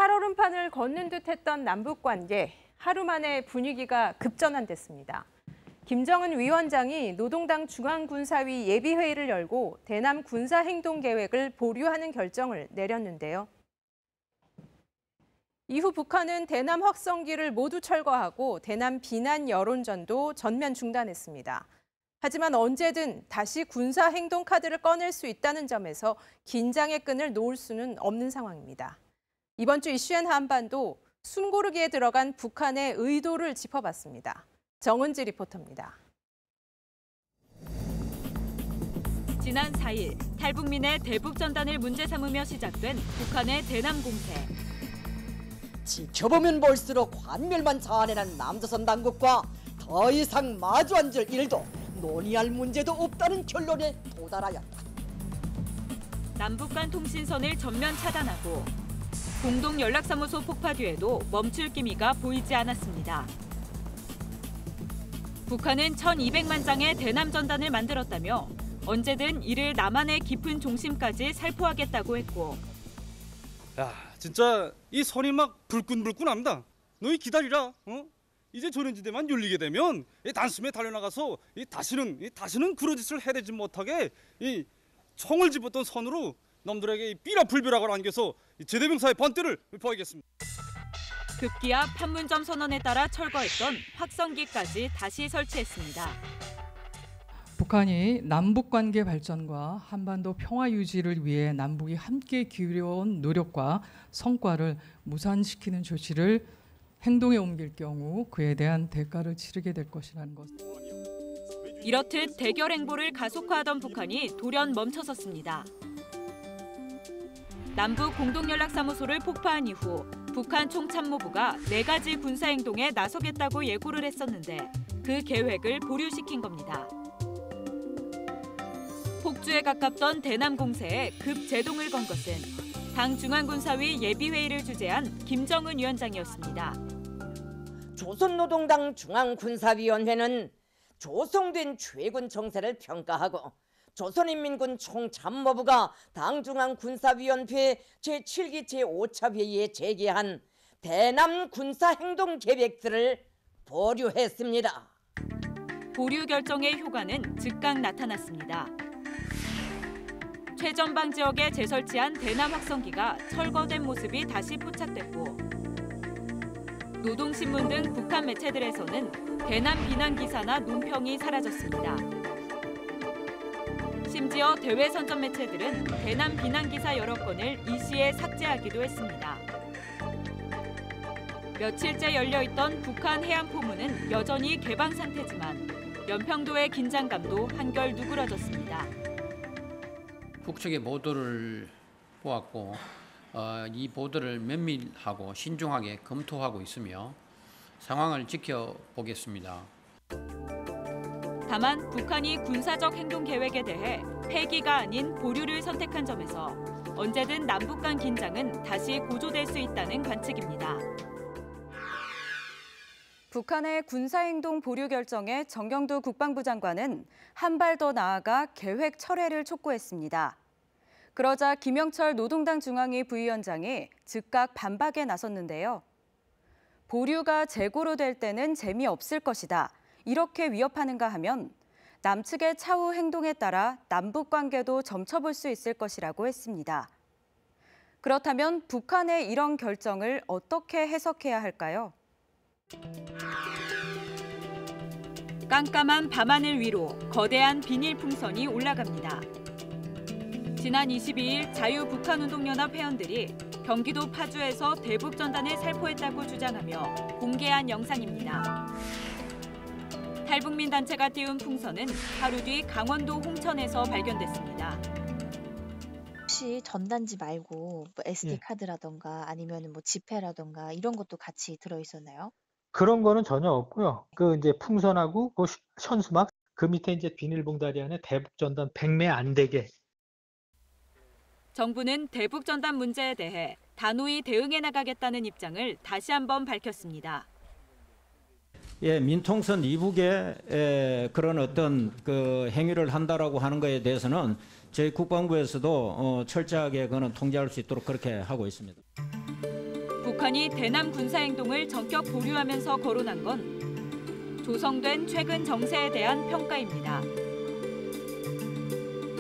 살얼음판을 걷는 듯했던 남북 관계, 하루 만에 분위기가 급전환됐습니다. 김정은 위원장이 노동당 중앙군사위 예비회의를 열고 대남 군사행동계획을 보류하는 결정을 내렸는데요. 이후 북한은 대남 확성기를 모두 철거하고 대남 비난 여론전도 전면 중단했습니다. 하지만 언제든 다시 군사행동 카드를 꺼낼 수 있다는 점에서 긴장의 끈을 놓을 수는 없는 상황입니다. 이번 주 이슈엔 한반도 숨고르기에 들어간 북한의 의도를 짚어봤습니다. 정은지 리포터입니다. 지난 4일 탈북민의 대북전단을 문제 삼으며 시작된 북한의 대남 공세. 지켜보면 볼수록 관멸만 자아내는 남조선 당국과 더 이상 마주 앉을 일도 논의할 문제도 없다는 결론에 도달하였다. 남북 간 통신선을 전면 차단하고 공동연락사무소 폭파 뒤에도 멈출 기미가 보이지 않았습니다. 북한은 1,200만 장의 대남 전단을 만들었다며 언제든 이를 남한의 깊은 중심까지 살포하겠다고 했고. 야, 진짜 이 선이 막 불끈불끈합니다. 너희 기다리라. 이제 조련지대만 열리게 되면 이 단숨에 달려나가서 다시는 그런 짓을 해내지 못하게 이 총을 집었던 선으로 놈들에게 삐라불비라고 안겨서 제대병사의 번때를 보이겠습니다. 급기야 판문점 선언에 따라 철거했던 확성기까지 다시 설치했습니다. 북한이 남북관계 발전과 한반도 평화 유지를 위해 남북이 함께 기울여온 노력과 성과를 무산시키는 조치를 행동에 옮길 경우 그에 대한 대가를 치르게 될 것이라는 것. 이렇듯 대결 행보를 가속화하던 북한이 돌연 멈춰섰습니다. 남북 공동연락사무소를 폭파한 이후 북한 총참모부가 4가지 군사행동에 나서겠다고 예고를 했었는데 그 계획을 보류시킨 겁니다. 폭주에 가깝던 대남 공세에 급제동을 건 것은 당 중앙군사위 예비회의를 주재한 김정은 위원장이었습니다. 조선노동당 중앙군사위원회는 조성된 최군 정세를 평가하고 조선인민군 총참모부가 당 중앙군사위원회 제7기 제5차 회의에 제기한 대남 군사행동계획들을 보류했습니다. 보류 결정의 효과는 즉각 나타났습니다. 최전방 지역에 재설치한 대남 확성기가 철거된 모습이 다시 포착됐고 노동신문 등 북한 매체들에서는 대남 비난 기사나 논평이 사라졌습니다. 심지어 대외 선전 매체들은 대남 비난 기사 여러 건을 이시에 삭제하기도 했습니다. 며칠째 열려있던 북한 해안포문은 여전히 개방 상태지만 연평도의 긴장감도 한결 누그러졌습니다. 북측의 보도를 보았고 이 보도를 면밀하고 신중하게 검토하고 있으며 상황을 지켜보겠습니다. 다만 북한이 군사적 행동 계획에 대해 폐기가 아닌 보류를 선택한 점에서 언제든 남북 간 긴장은 다시 고조될 수 있다는 관측입니다. 북한의 군사행동 보류 결정에 정경두 국방부 장관은 한 발 더 나아가 계획 철회를 촉구했습니다. 그러자 김영철 노동당 중앙위 부위원장이 즉각 반박에 나섰는데요. 보류가 재고로 될 때는 재미없을 것이다. 이렇게 위협하는가 하면 남측의 차후 행동에 따라 남북 관계도 점쳐볼 수 있을 것이라고 했습니다. 그렇다면 북한의 이런 결정을 어떻게 해석해야 할까요? 깜깜한 밤하늘 위로 거대한 비닐 풍선이 올라갑니다. 지난 22일 자유북한운동연합 회원들이 경기도 파주에서 대북전단을 살포했다고 주장하며 공개한 영상입니다. 탈북민 단체가 띄운 풍선은 하루 뒤 강원도 홍천에서 발견됐습니다. 혹시 전단지 말고 뭐 SD카드라던가 아니면 뭐 지폐라던가 이런 것도 같이 들어있었나요? 그런 거는 전혀 없고요. 그 이제 풍선하고 그 현수막 그 밑에 이제 비닐봉다리 안에 대북전단 100매 안 되게. 정부는 대북전단 문제에 대해 단호히 대응해 나가겠다는 입장을 다시 한번 밝혔습니다. 예, 민통선 이북에 그런 어떤 그 행위를 한다라고 하는 것에 대해서는 저희 국방부에서도 철저하게 그는 통제할 수 있도록 그렇게 하고 있습니다. 북한이 대남 군사행동을 전격 보류하면서 거론한 건 조성된 최근 정세에 대한 평가입니다.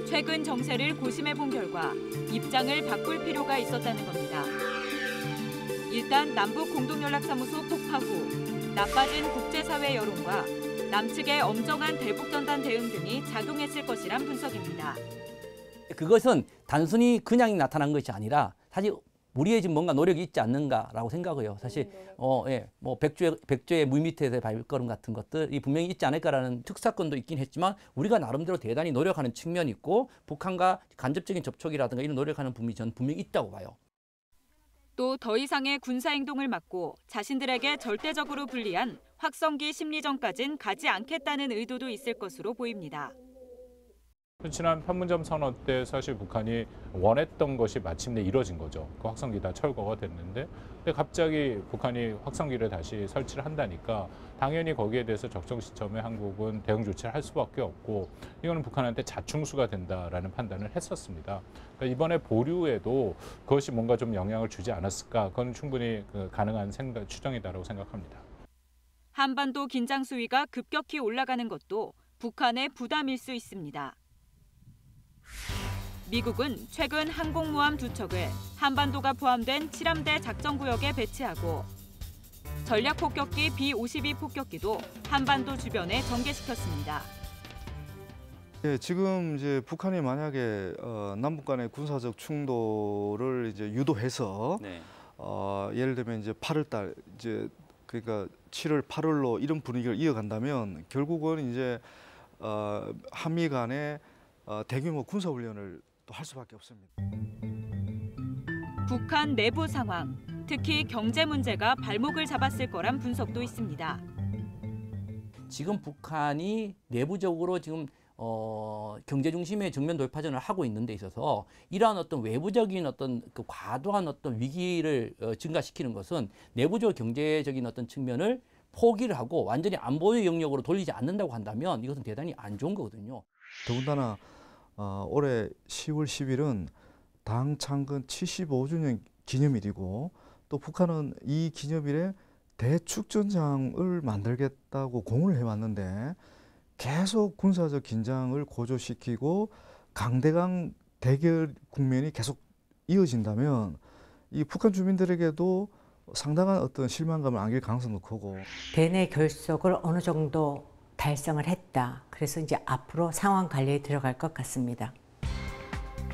최근 정세를 고심해 본 결과 입장을 바꿀 필요가 있었다는 겁니다. 일단 남북 공동연락사무소 폭파 후 나빠진 국제사회 여론과 남측의 엄정한 대북전단 대응 등이 작용했을 것이란 분석입니다. 그것은 단순히 그냥 나타난 것이 아니라 사실 우리의 지금 뭔가 노력이 있지 않는가라고 생각해요. 사실 뭐 백조의 물 밑에서의 발걸음 같은 것들이 분명히 있지 않을까라는 특사건도 있긴 했지만 우리가 나름대로 대단히 노력하는 측면이 있고 북한과 간접적인 접촉이라든가 이런 노력하는 부분이 저는 분명히 있다고 봐요. 또 더 이상의 군사행동을 막고 자신들에게 절대적으로 불리한 확성기 심리전까진 가지 않겠다는 의도도 있을 것으로 보입니다. 지난 판문점 선언 때 사실 북한이 원했던 것이 마침내 이뤄진 거죠. 그 확성기 다 철거가 됐는데 근데 갑자기 북한이 확성기를 다시 설치를 한다니까 당연히 거기에 대해서 적정 시점에 한국은 대응 조치를 할 수밖에 없고 이거는 북한한테 자충수가 된다라는 판단을 했었습니다. 그러니까 이번에 보류에도 그것이 뭔가 좀 영향을 주지 않았을까? 그건 충분히 가능한 추정이다라고 생각합니다. 한반도 긴장 수위가 급격히 올라가는 것도 북한의 부담일 수 있습니다. 미국은 최근 항공모함 2척을 한반도가 포함된 7함대 작전구역에 배치하고 전략폭격기 B-52 폭격기도 한반도 주변에 전개시켰습니다. 예, 지금 이제 북한이 만약에 남북 간의 군사적 충돌을 이제 유도해서 예를 들면 이제 8월달 이제 그러니까 7월, 8월로 이런 분위기를 이어간다면 결국은 이제 한미 간의 대규모 군사훈련을 또 할 수밖에 없습니다. 북한 내부 상황, 특히 경제 문제가 발목을 잡았을 거란 분석도 있습니다. 지금 북한이 내부적으로 지금 경제 중심의 정면 돌파전을 하고 있는 데 있어서 이러한 어떤 외부적인 어떤 그 과도한 어떤 위기를 증가시키는 것은 내부적 경제적인 어떤 측면을 포기를 하고 완전히 안보의 영역으로 돌리지 않는다고 한다면 이것은 대단히 안 좋은 거거든요. 더군다나 올해 10월 10일은 당 창건 75주년 기념일이고 또 북한은 이 기념일에 대축전장을 만들겠다고 공언을 해왔는데 계속 군사적 긴장을 고조시키고 강대강 대결 국면이 계속 이어진다면 이 북한 주민들에게도 상당한 어떤 실망감을 안길 가능성도 크고 대내 결속을 어느 정도 달성을 했다. 그래서 이제 앞으로 상황 관리에 들어갈 것 같습니다.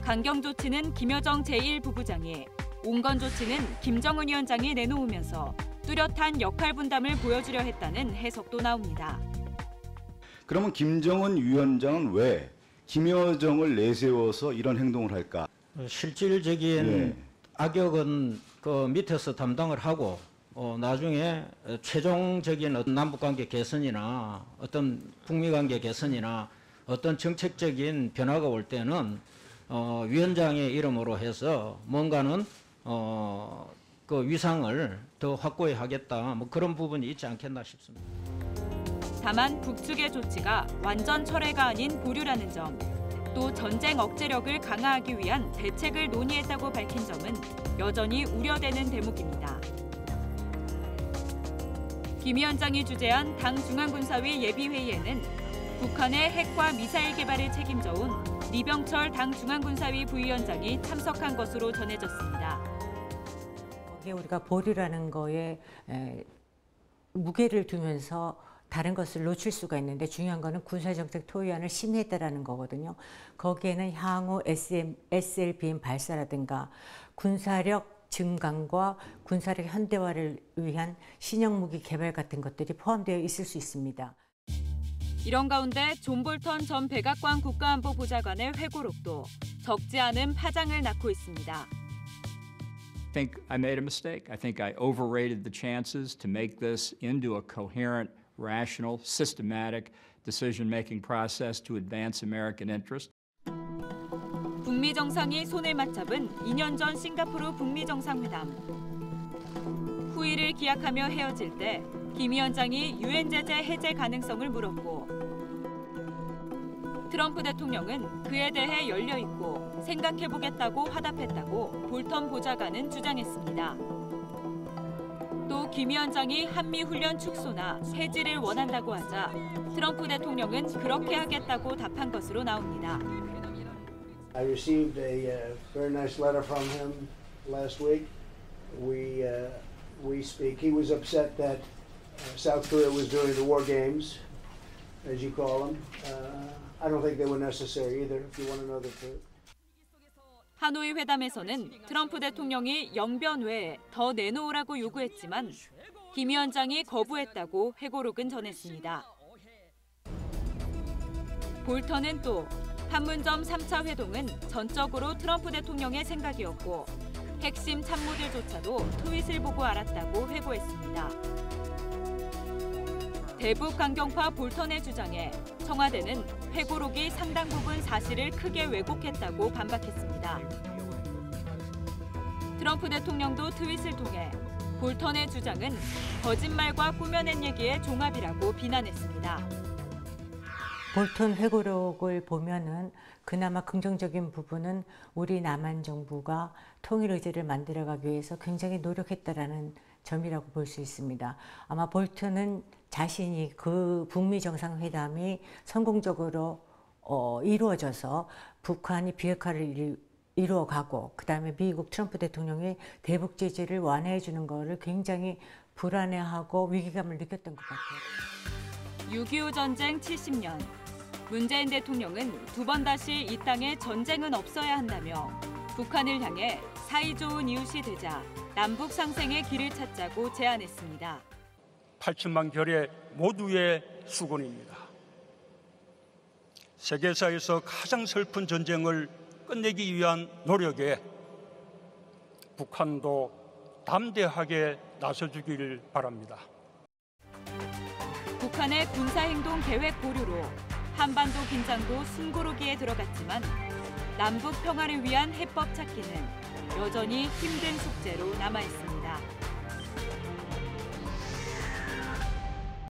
강경 조치는 김여정 제1부부장이, 온건 조치는 김정은 위원장이 내놓으면서 뚜렷한 역할 분담을 보여주려 했다는 해석도 나옵니다. 그러면 김정은 위원장은 왜 김여정을 내세워서 이런 행동을 할까? 실질적인 악역은 그 밑에서 담당을 하고 나중에 최종적인 어떤 남북관계 개선이나 어떤 북미관계 개선이나 어떤 정책적인 변화가 올 때는 위원장의 이름으로 해서 뭔가는 그 위상을 더 확고히 하겠다 뭐 그런 부분이 있지 않겠나 싶습니다. 다만 북측의 조치가 완전 철회가 아닌 보류라는 점, 또 전쟁 억제력을 강화하기 위한 대책을 논의했다고 밝힌 점은 여전히 우려되는 대목입니다. 김 위원장이 주재한 당 중앙군사위 예비회의에는 북한의 핵과 미사일 개발을 책임져온 리병철 당 중앙군사위 부위원장이 참석한 것으로 전해졌습니다. 거기에 우리가 보류라는 거에 무게를 두면서 다른 것을 놓칠 수가 있는데 중요한 거는 군사정책 토의안을 심의했다라는 거거든요. 거기에는 향후 SLBM 발사라든가 군사력 증강과 군사력 현대화를 위한 신형 무기 개발 같은 것들이 포함되어 있을 수 있습니다. 이런 가운데 존 볼턴 전 백악관 국가안보보좌관의 회고록도 적지 않은 파장을 낳고 있습니다. I think I made a mistake. I think I overrated the chances to make this into a coherent, rational, systematic decision-making process to advance American interest. 북미 정상이 손을 맞잡은 2년 전 싱가포르 북미 정상회담. 후일을 기약하며 헤어질 때 김 위원장이 유엔 제재 해제 가능성을 물었고 트럼프 대통령은 그에 대해 열려 있고 생각해보겠다고 화답했다고 볼턴 보좌관은 주장했습니다. 또 김 위원장이 한미훈련 축소나 해지를 원한다고 하자 트럼프 대통령은 그렇게 하겠다고 답한 것으로 나옵니다. I received a very nice letter from him last week. We speak. He was upset that South Korea was doing the war games, as you call them. I don't think they were necessary either, if you want to know the truth. 하노이 회담에서는 트럼프 대통령이 영변 외에 더 내놓으라고 요구했지만 김 위원장이 거부했다고 회고록은 전했습니다. 볼턴은 또 판문점 3차 회동은 전적으로 트럼프 대통령의 생각이었고 핵심 참모들조차도 트윗을 보고 알았다고 회고했습니다. 대북 강경파 볼턴의 주장에 청와대는 회고록이 상당 부분 사실을 크게 왜곡했다고 반박했습니다. 트럼프 대통령도 트윗을 통해 볼턴의 주장은 거짓말과 꾸며낸 얘기의 종합이라고 비난했습니다. 볼턴 회고록을 보면은 그나마 긍정적인 부분은 우리 남한 정부가 통일 의제를 만들어가기 위해서 굉장히 노력했다라는 점이라고 볼 수 있습니다. 아마 볼턴은 자신이 그 북미 정상회담이 성공적으로 이루어져서 북한이 비핵화를 이루어가고 그다음에 미국 트럼프 대통령이 대북 제재를 완화해 주는 거를 굉장히 불안해하고 위기감을 느꼈던 것 같아요. 6.25 전쟁 70년. 문재인 대통령은 두 번 다시 이 땅에 전쟁은 없어야 한다며 북한을 향해 사이좋은 이웃이 되자 남북 상생의 길을 찾자고 제안했습니다. 80만 결의 모두의 수건입니다. 세계사에서 가장 슬픈 전쟁을 끝내기 위한 노력에 북한도 담대하게 나서주길 바랍니다. 북한의 군사행동 계획 보류로 한반도 긴장도 숨고르기에 들어갔지만 남북 평화를 위한 해법 찾기는 여전히 힘든 숙제로 남아 있습니다.